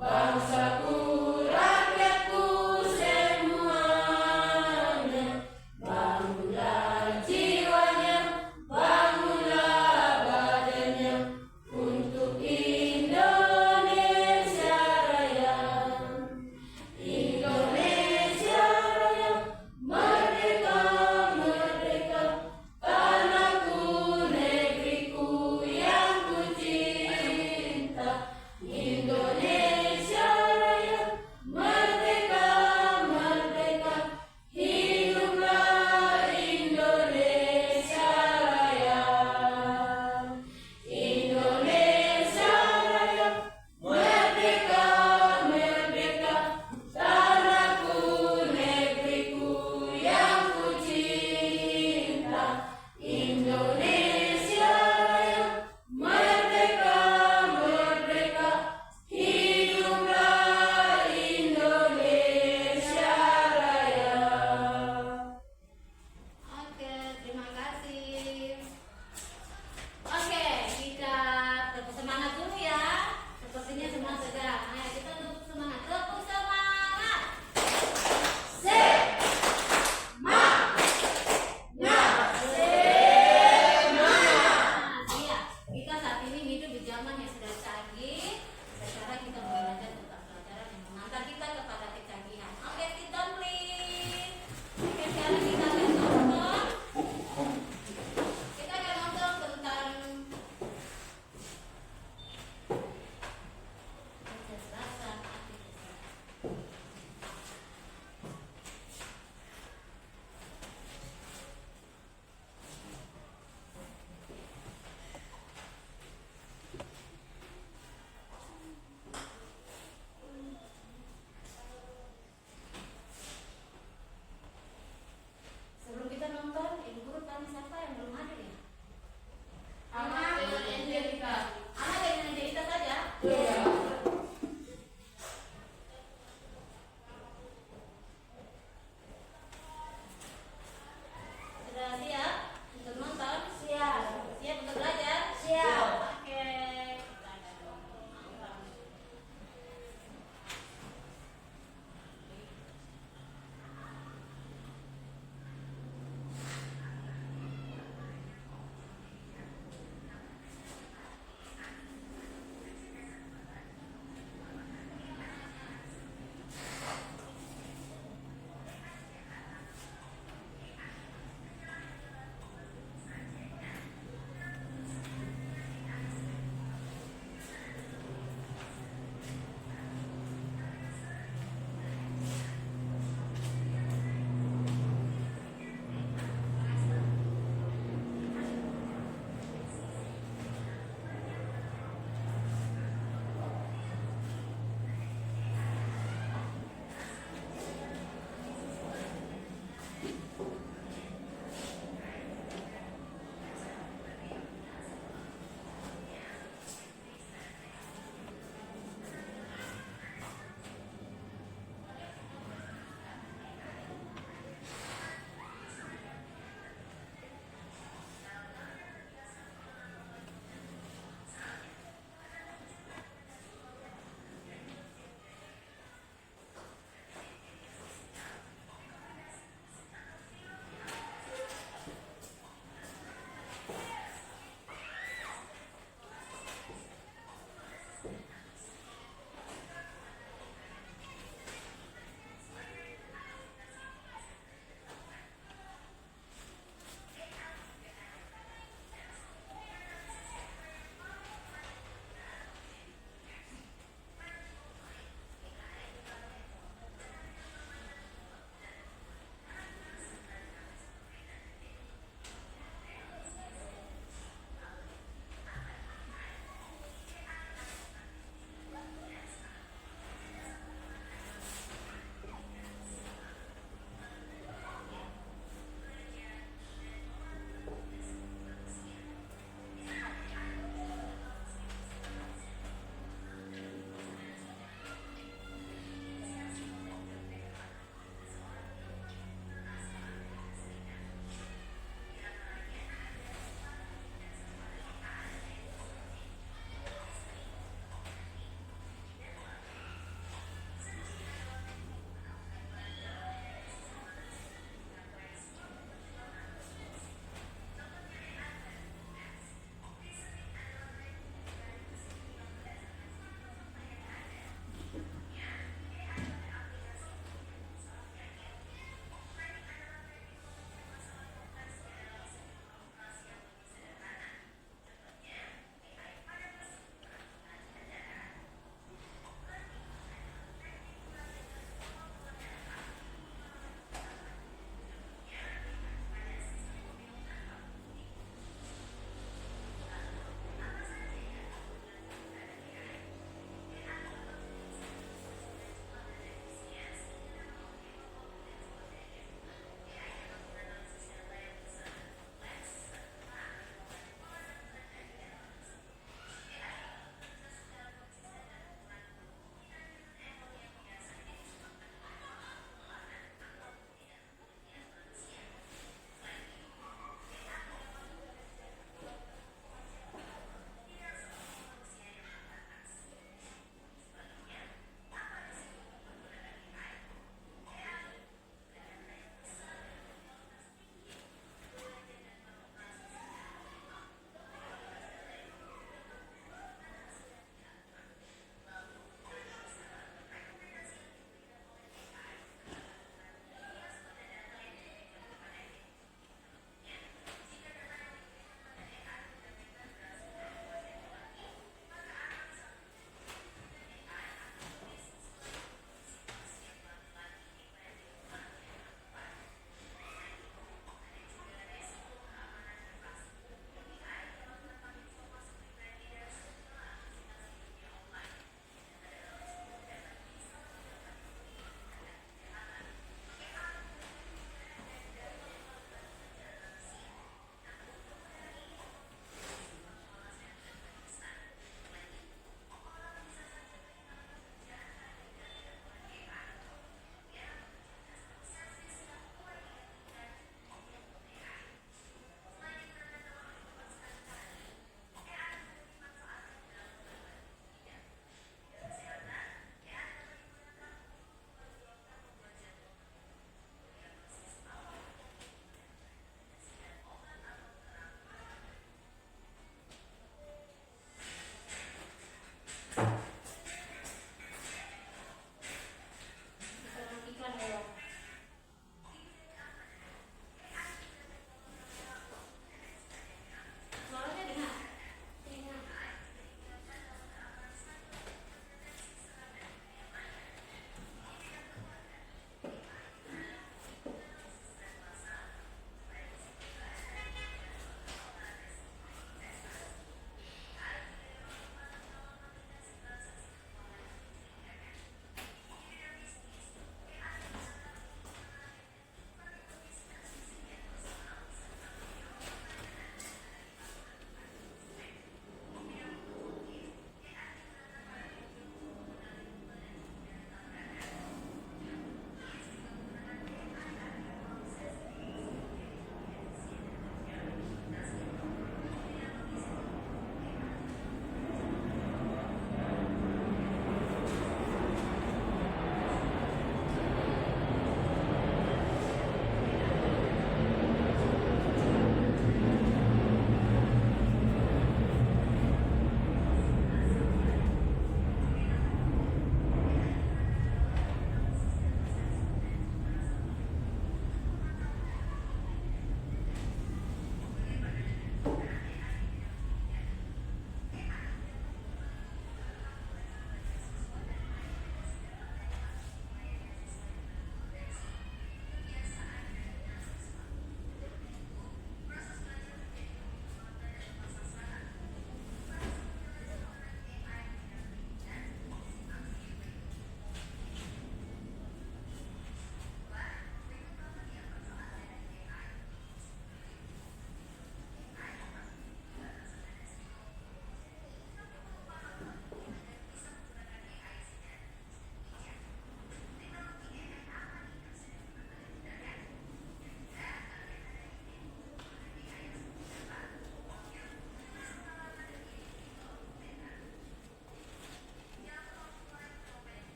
bangsaku, rakyatku semuanya. Bangunlah jiwanya, bangunlah badannya untuk Indonesia Raya. Indonesia Raya, merdeka, merdeka, tanahku, negeriku yang ku cinta. Indonesia Raya.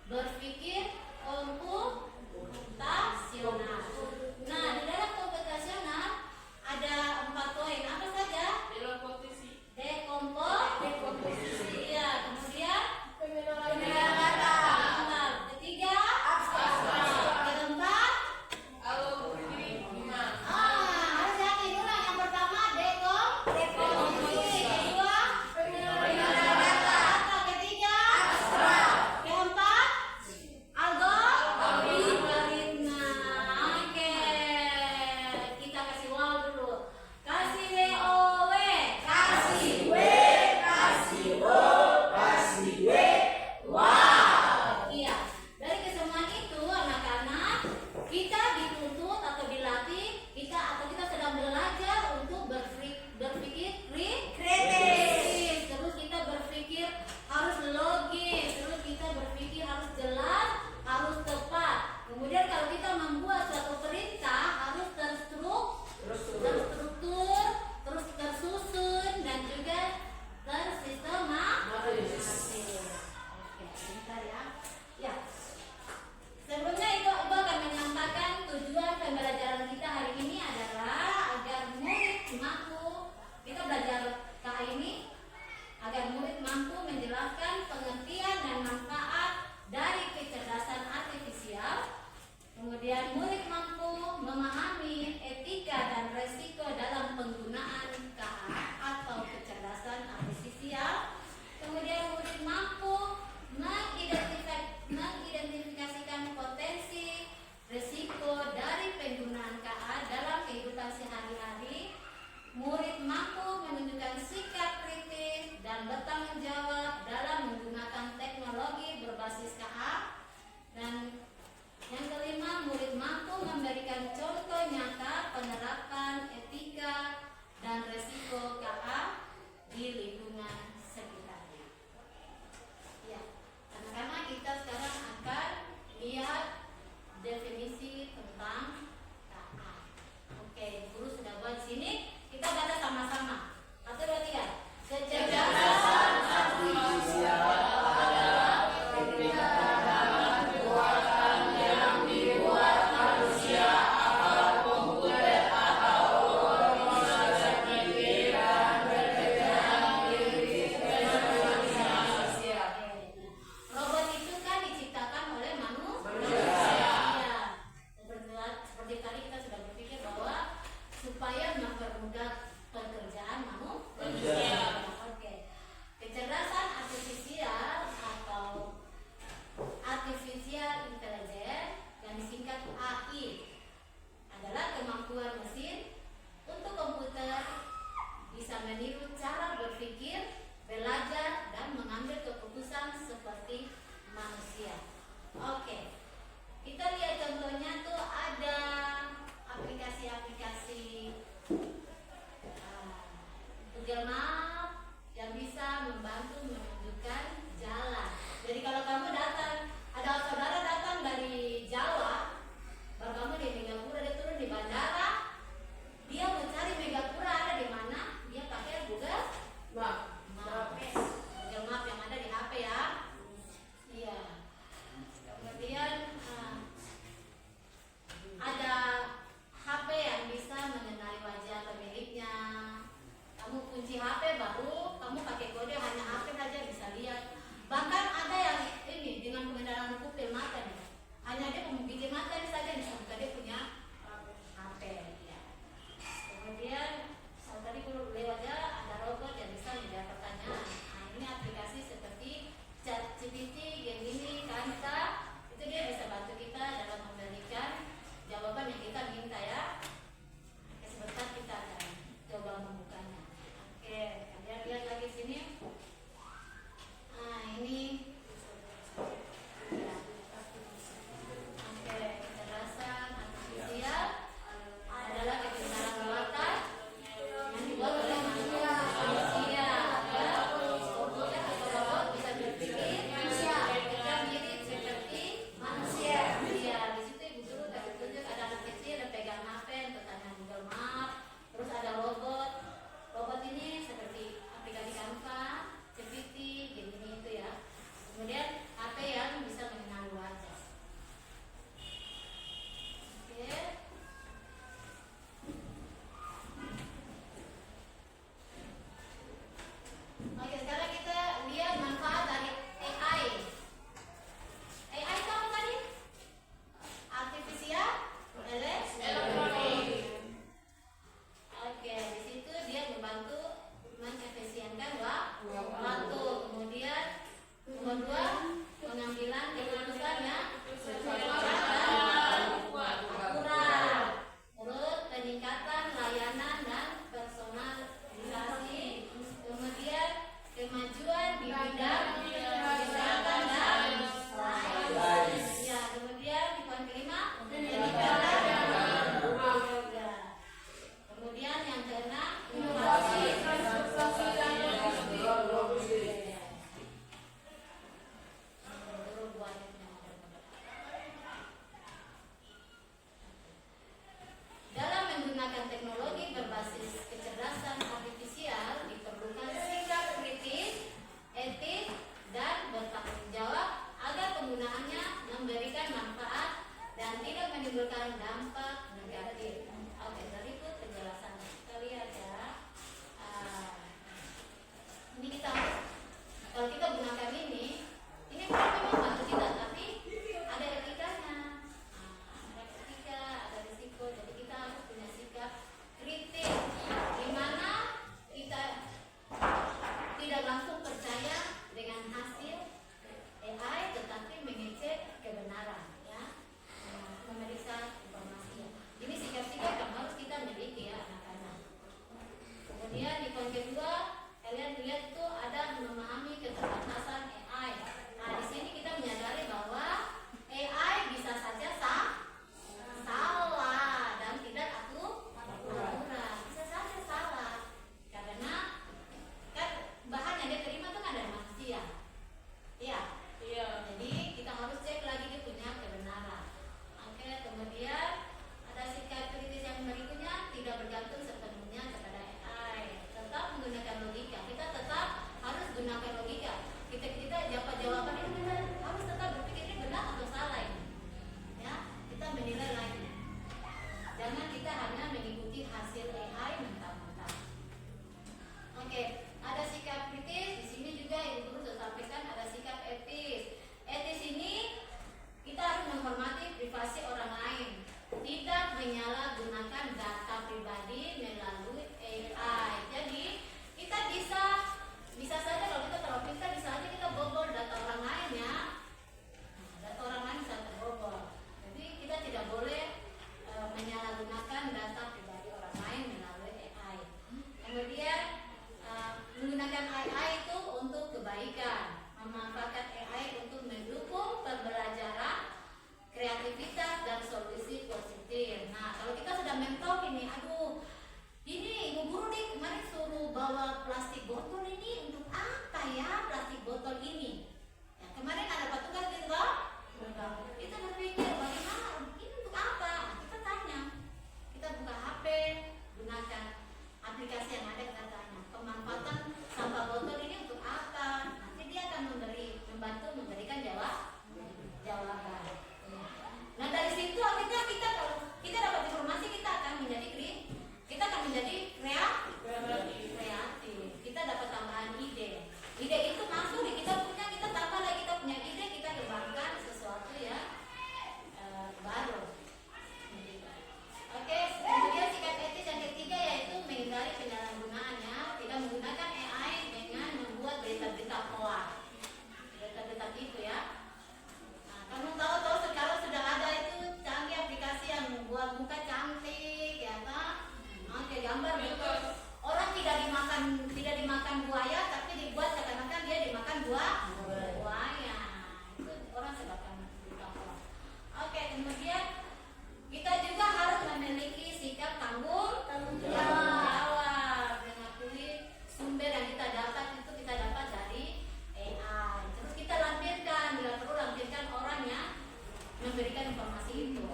berpikir komputasional. Nah, di dalam komputasional ada 4 poin. Apa saja? Dekomposisi. Ya, kemudian Pengenalan kata. pengenal. Ketiga, keempat, harus yakin ulang. Yang pertama dekomposisi, kedua Pengenalan kata. ketiga, keempat, algoritma. Oke, kita kasih wow dulu. Kasih WOW. Kasih W, kasih O, kasih W. Wow. Iya, dari kesemuan itu anak-anak kita dituntut atau dilatih kita sedang belajar untuk berpikir kritis. Terus kita berpikir harus logis, terus kita berpikir harus jelas, harus tepat. Kemudian kalau kita membuat suatu perintah harus terstruktur, terus tersusun dan juga tersistematis. Oke, bentar ya. Ya. Sebelumnya Ibu akan menyampaikan tujuan pembelajaran kita hari ini adalah agar murid mampu, kita belajar KA ini agar murid mampu menjelaskan pengertian dan manfaat dari kecerdasan artifisial. Kemudian murid mampu memahami etika dan resiko dalam penggunaan KA atau kecerdasan artifisial. Kemudian murid mampu mengidentifikasikan potensi resiko dari penggunaan KA dalam kehidupan sehari-hari. Murid mampu menunjukkan sikap kritis dan bertanggung jawab dalam menggunakan teknologi kebaikan, memanfaatkan AI untuk mendukung pembelajaran, kreativitas dan solusi positif. Nah, kalau kita sudah mentok ini, aduh, ini ibu guru nih kemarin suruh bawa plastik botol ini untuk apa ya plastik botol ini? Ya, kemarin ada petugas gitu loh. Kita berpikir bagaimana ini untuk apa? Nah, kita tanya, kita buka HP, gunakan aplikasi yang ada, kita tanya pemanfaatan sampah botol ini untuk apa? Nanti dia akan membantu memberikan jawaban. Nah, dari situ akhirnya kita kalau kita dapat informasi, kita akan menjadi kreatif. Kita dapat tambahan ide. Ide itu masuk di kita punya, kita tambah lagi, kita punya ide, kita kembangkan sesuatu yang baru. Oke, kemudian sikap etis yang ketiga yaitu menghindari penyalahgunaannya, tidak menggunakan AI dengan membuat berita-berita hoax. Berita-berita itu ya. Nah, kamu tahu sekarang sudah ada itu canggih aplikasi yang membuat muka cantik, ya kan? Oke, gambar betul. Orang tidak dimakan buaya, tapi dibuat seakan-akan dia dimakan buaya. Itu orang sebakan berita hoax. Oke, kemudian kita juga harus memiliki sikap tanggung jawab, mengakui sumber yang kita dapat itu kita dapat dari AI. Terus kita lampirkan, bila perlu lampirkan orang yang memberikan informasi itu.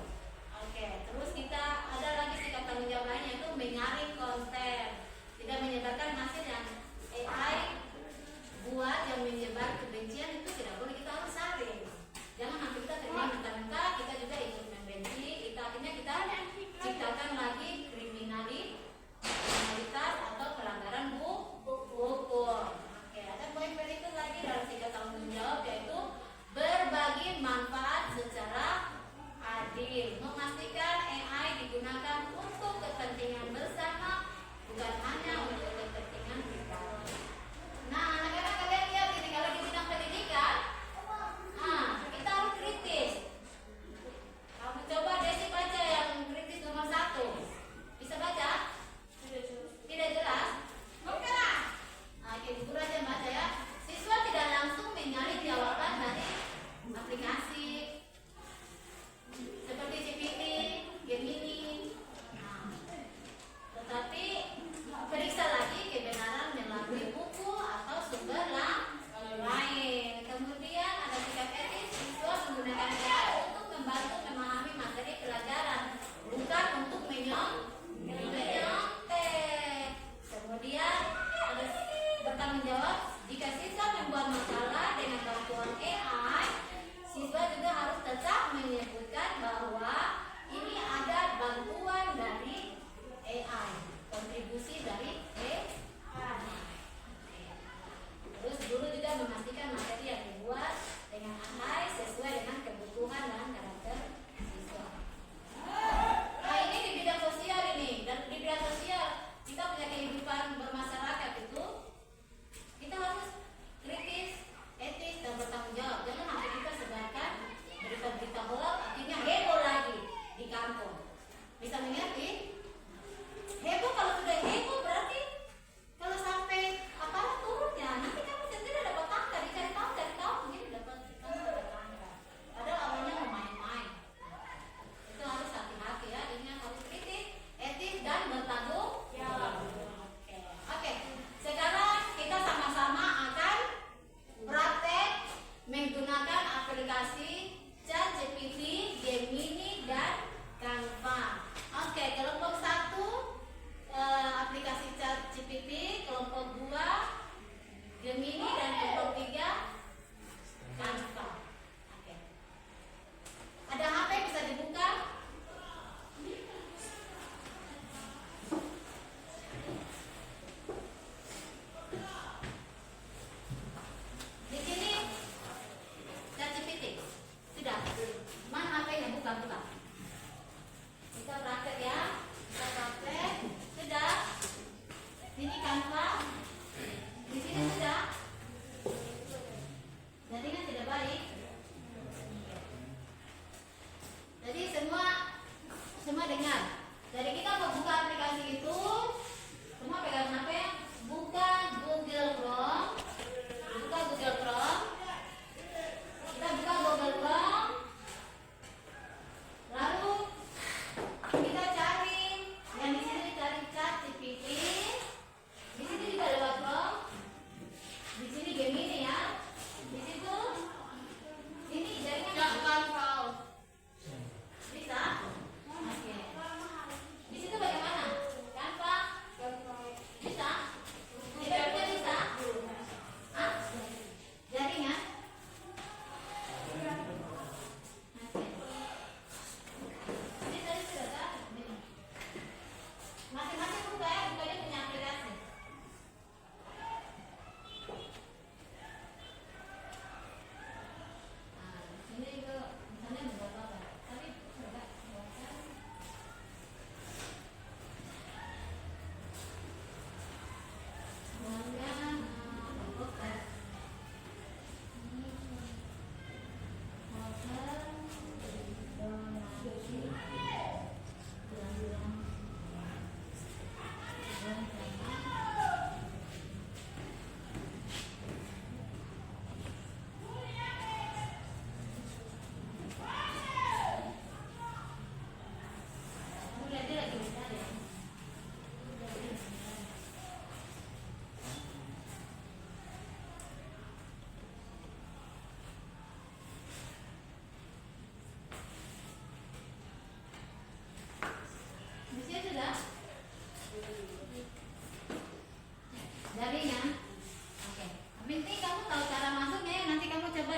Oke, terus kita ada lagi sikap tanggung jawab lain yaitu menyaring konten, tidak menyebarkan hasil yang AI buat yang menyebar kebencian, itu tidak boleh, kita harus saring. Jangan nanti kita terima mentah-mentah, kita juga ikut membenci, akhirnya kita ciptakan lagi kriminalitas atau pelanggaran hukum. Oke, ada poin berikut lagi dalam sikap tanggung jawab yaitu berbagi manfaat secara adil, memastikan AI digunakan untuk kepentingan bersama, bukan hanya untuk kepentingan pribadi. Nah, anak-anak kalian lihat ini, kalau di bidang pendidikan, kita harus kritis. Kamu coba Desi baca yang kritis nomor 1. Bisa baca? Tidak jelas? Oke lah. Oke, guru aja baca ya. Siswa tidak langsung mencari jawaban dari aplikasi seperti CPT, Gemini. Tetapi periksa lagi kebenaran melalui buku atau sumber lain. Kemudian ada sikap etis, siswa menggunakan AI untuk membantu memahami materi pelajaran, bukan untuk menyontek. Kemudian ada bertanggung jawab, jika siswa membuat masalah dengan bantuan AI, siswa juga harus tetap menyebutkan bahwa ini ada bantuan dari AI, kontribusi dari AI. Terus guru juga memastikan materi yang dibuat dengan AI sesuai dengan kebutuhan dan karakter siswa. Nah, ini di bidang sosial ini, dan di bidang sosial kita punya kehidupan bermasyarakat itu kita harus kritis,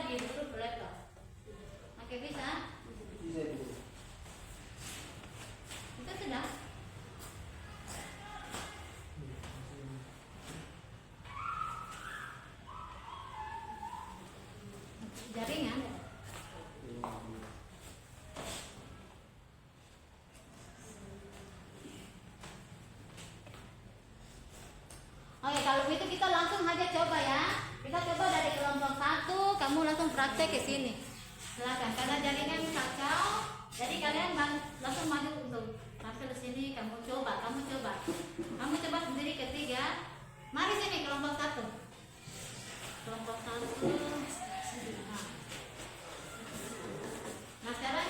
di grup laptop. Oke, bisa? Bisa Bu. Itu sudah. Jaringan. Oke, kalau begitu kita langsung aja coba ya. Kita coba dari kelompok 1, kamu langsung praktek ke sini. Silakan, karena jaringan kacau. Jadi kalian langsung maju untuk masuk ke sini. Kamu coba. Kamu coba sendiri ketiga. Mari sini kelompok 1. Kelompok 1. Nah sekarang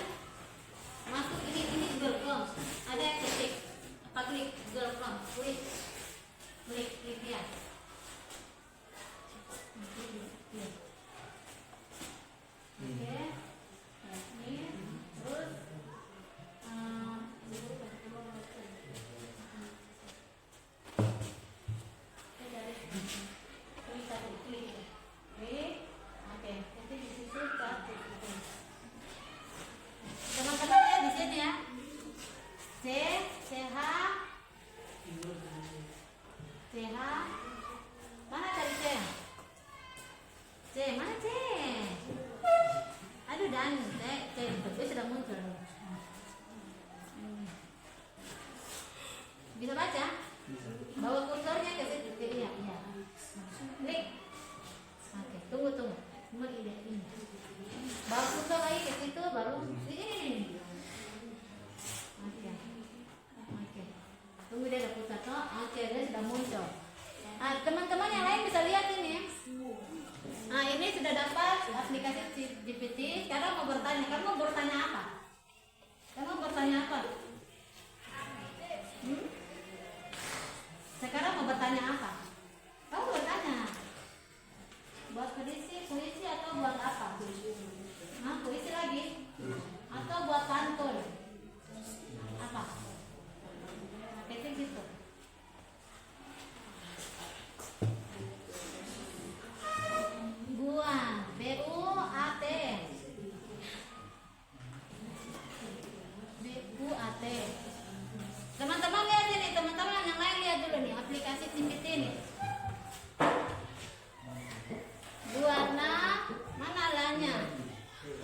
masuk ini Google Chrome. Ada yang ketik apa klik Google Chrome, klik ya. Oke, ini terus oke, di situ teman-teman lihat di sini ya. CH mana tadi C mana C? Aduh dan C itu sudah muncul. Bisa baca? Bawa kursornya ke situ. Iya. Klik. Oke, tunggu. Ini. Bawa kursor lagi ke situ baru ini. Oke. Tunggu dia ada pusat. Oke, dia sudah muncul. Nah, teman-teman yang lain bisa lihat ini. Nah, ini sudah dapat aplikasi GPT. Sekarang mau bertanya. Kamu mau bertanya apa? Sekarang mau bertanya apa? Kamu bertanya. Buat puisi atau buat apa? Puisi lagi? Atau buat pantun? Apa? Itu gitu. Buat BUAT. Teman-teman lihat ini, teman-teman yang lain lihat dulu nih aplikasi GPT ini. Buatlah, mana lanya?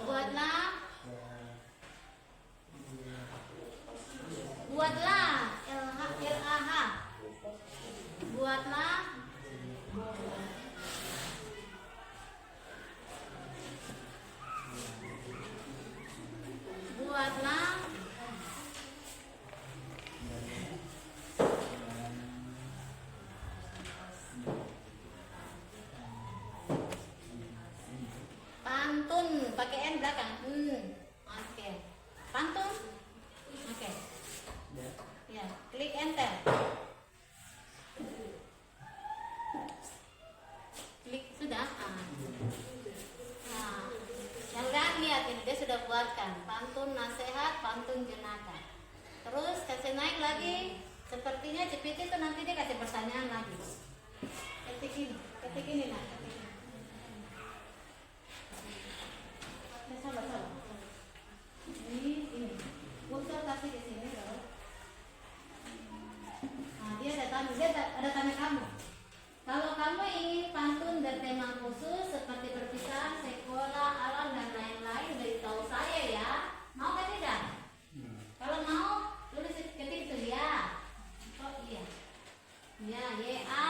Buatlah LAH. Buatlah pantun pakai N belakang. Oke. Pantun. Oke. Ya, klik enter. Klik sudah. Nah, yang lain lihat ini dia sudah buatkan pantun nasihat, pantun jenaka. Terus kasih naik lagi. Sepertinya GPT itu nanti dia kasih pertanyaan lagi. Ketik ini nah. Sabar. Ini. Kursor kasih di sini loh. Nah, dia ada tanya kamu. Kalau kamu ingin pantun bertema khusus seperti perpisahan, sekolah, alam dan lain-lain, beritahu saya ya. Mau kan tidak? Kalau mau, tulis ketik itu ya. Oh iya. Ya, YA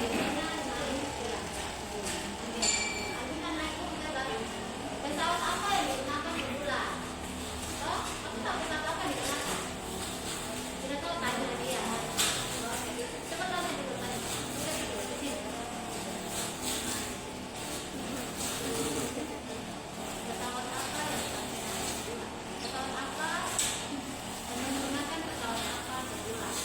biasanya naik bulan. Oke. Artinya naik itu kita tahu. Pesawat apa yang digunakan di bulan? Oh, aku tahu pesawat apa yang digunakan. Tidak tahu tanya dia. Oke. Coba tanya dulu tanya. Kita dulu di sini. Pesawat apa yang pesawat apa yang menggunakan pesawat apa di bulan?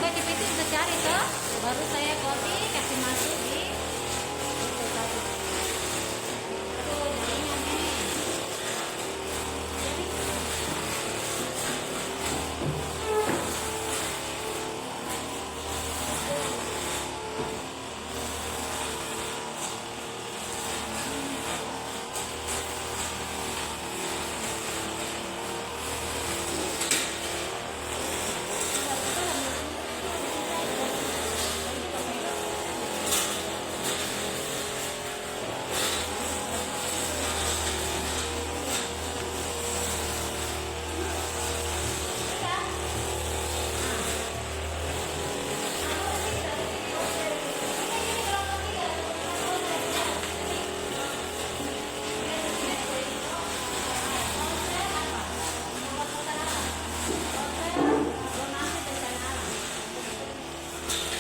Pokoknya TV itu bisa cari tuh, baru saya copy kasih masuk di itu tadi. Aduh, jaringan ini. Jadi,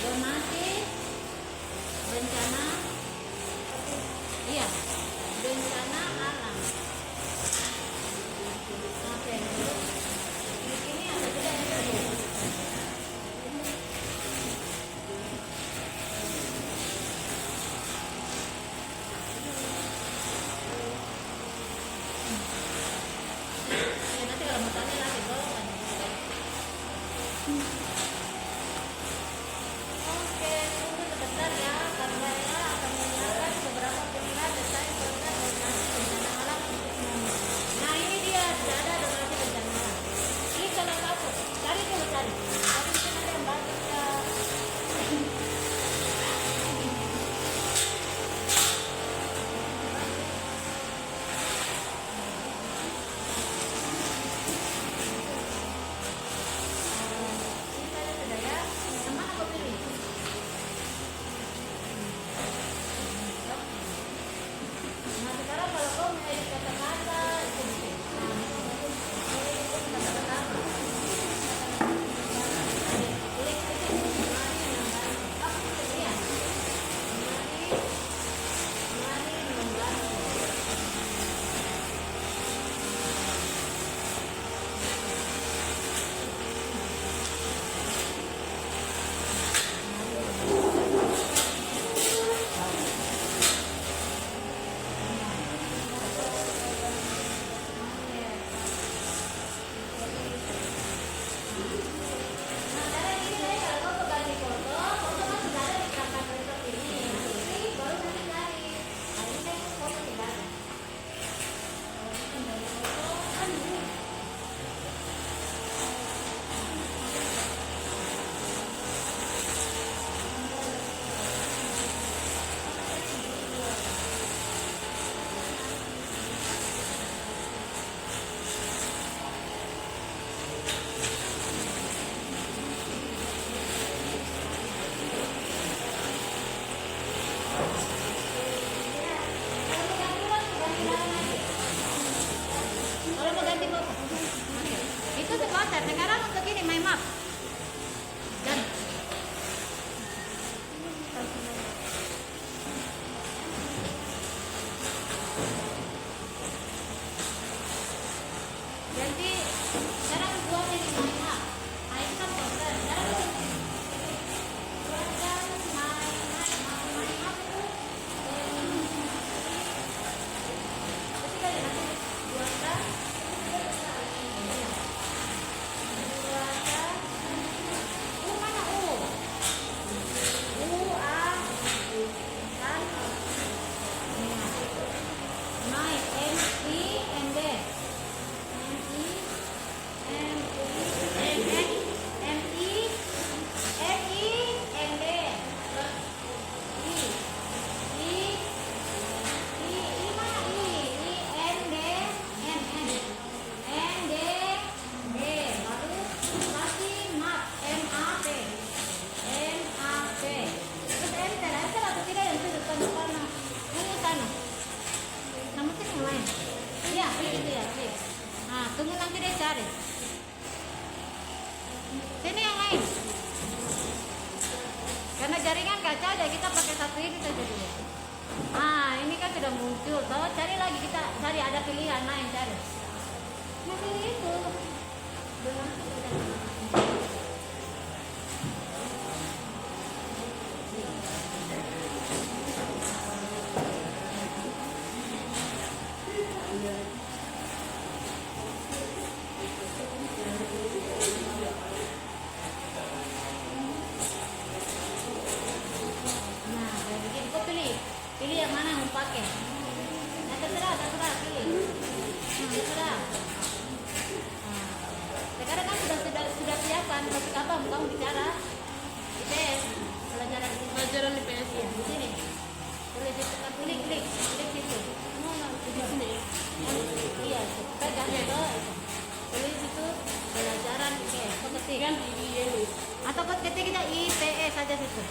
donasi bencana, iya, bencana alam. Oke, di sini ada tidak ini? Ya, nanti kalau mau tanya lagi boleh. Oke, tunggu sebentar ya, karena saya akan menyiapkan beberapa pilihan desain program donasi bencana alam untuk semuanya. Nah ini dia, sudah ada donasi bencana alam. Ini salah satu, cari dulu cari. Cari mungkin ada yang bagus ya. Ini saya sudah ya, yang mana kau pilih? Nah sekarang kalau kau mengedit kata-kata itu kata-kata apa? Klik aja mari membantu. Oh iya, mari membantu. Nah, cara ini saya kalau kau ganti foto, foto kan sudah ada di perangkat laptop ini. Nanti baru nanti cari. Nah, ini kan foto tidak ada. Kalau kita ganti foto, kan ini. Ya, kalau mau ganti foto, ganti lain aja. Kalau mau ganti foto, oke. Itu sepakat. Sekarang untuk ini my map. Dan ganti sekarang gua pilih my map. Nah itu kan poster. Sekarang buatkan my map itu ketika ya nanti buatkan mana A kan my M I tunggu nanti dia cari. Sini yang lain. Karena jaringan kaca aja kita pakai satu ini saja dulu. Ah, ini kan sudah muncul. Toh cari lagi, kita cari ada pilihan lain cari. Nah, pilih itu. Belum. aja situ.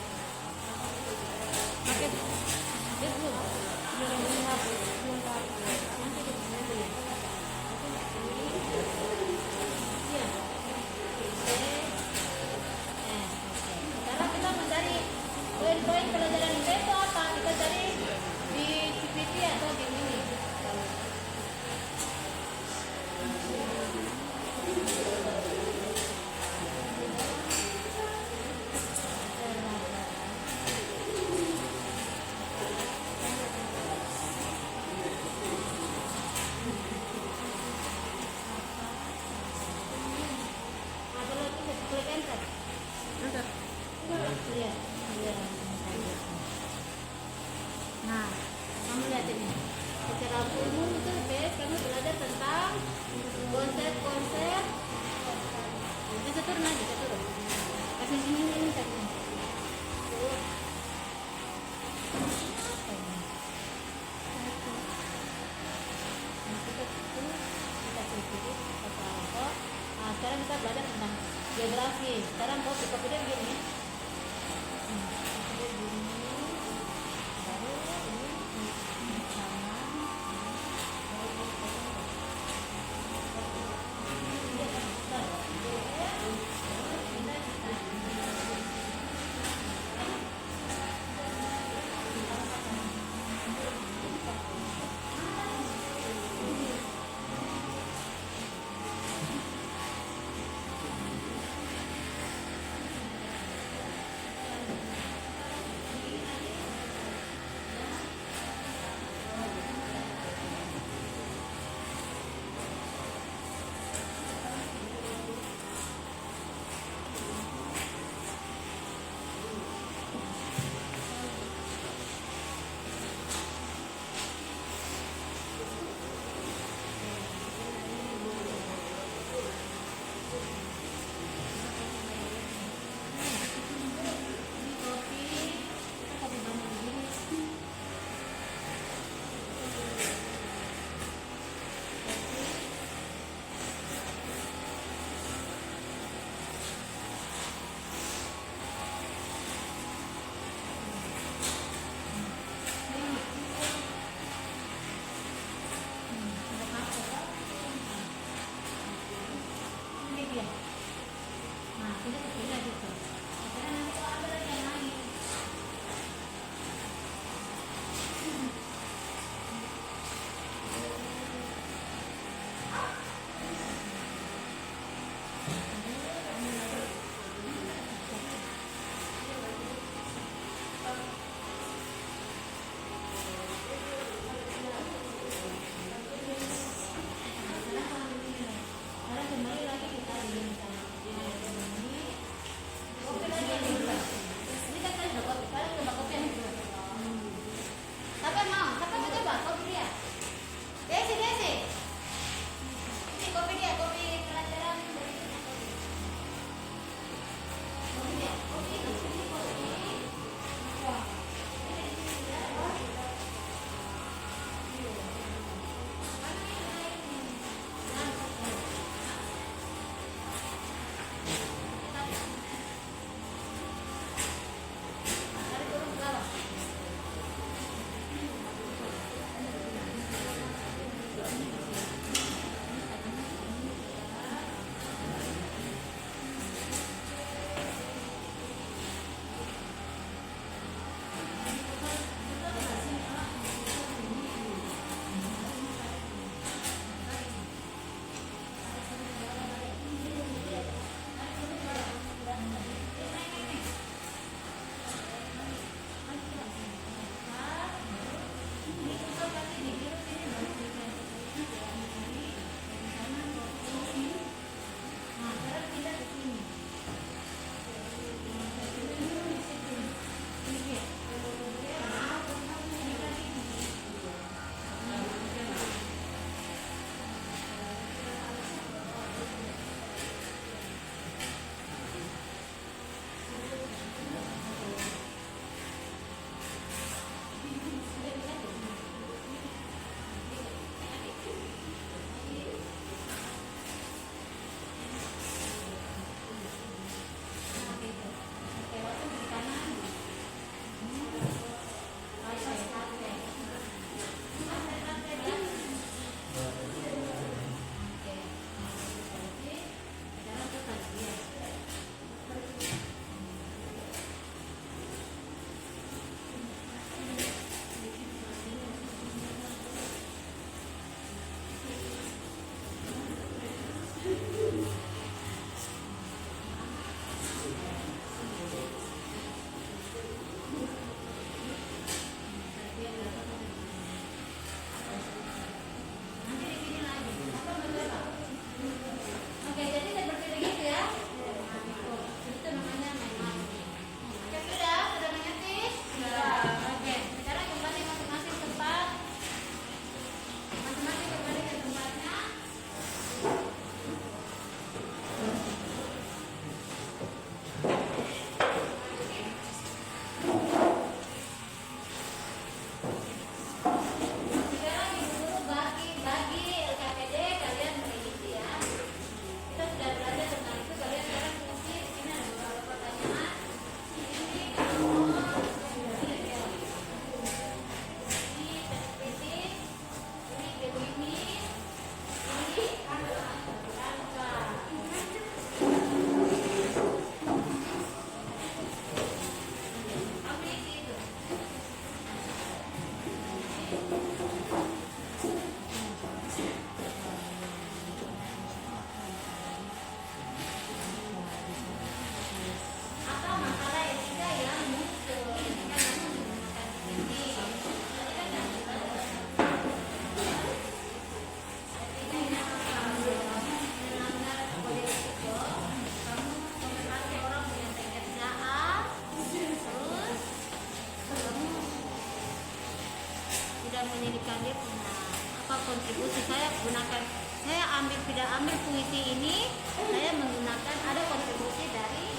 Oke. Itu. Iya. Oke. Oke. Sekarang kita mencari poin-poin pelajaran IPA itu apa? Kita cari di PPT atau di ini. Ada lagi klik enter. Iya, iya. Nah, kamu lihat ini. kontribusi saya gunakan, saya tidak ambil puisi ini, saya menggunakan ada kontribusi dari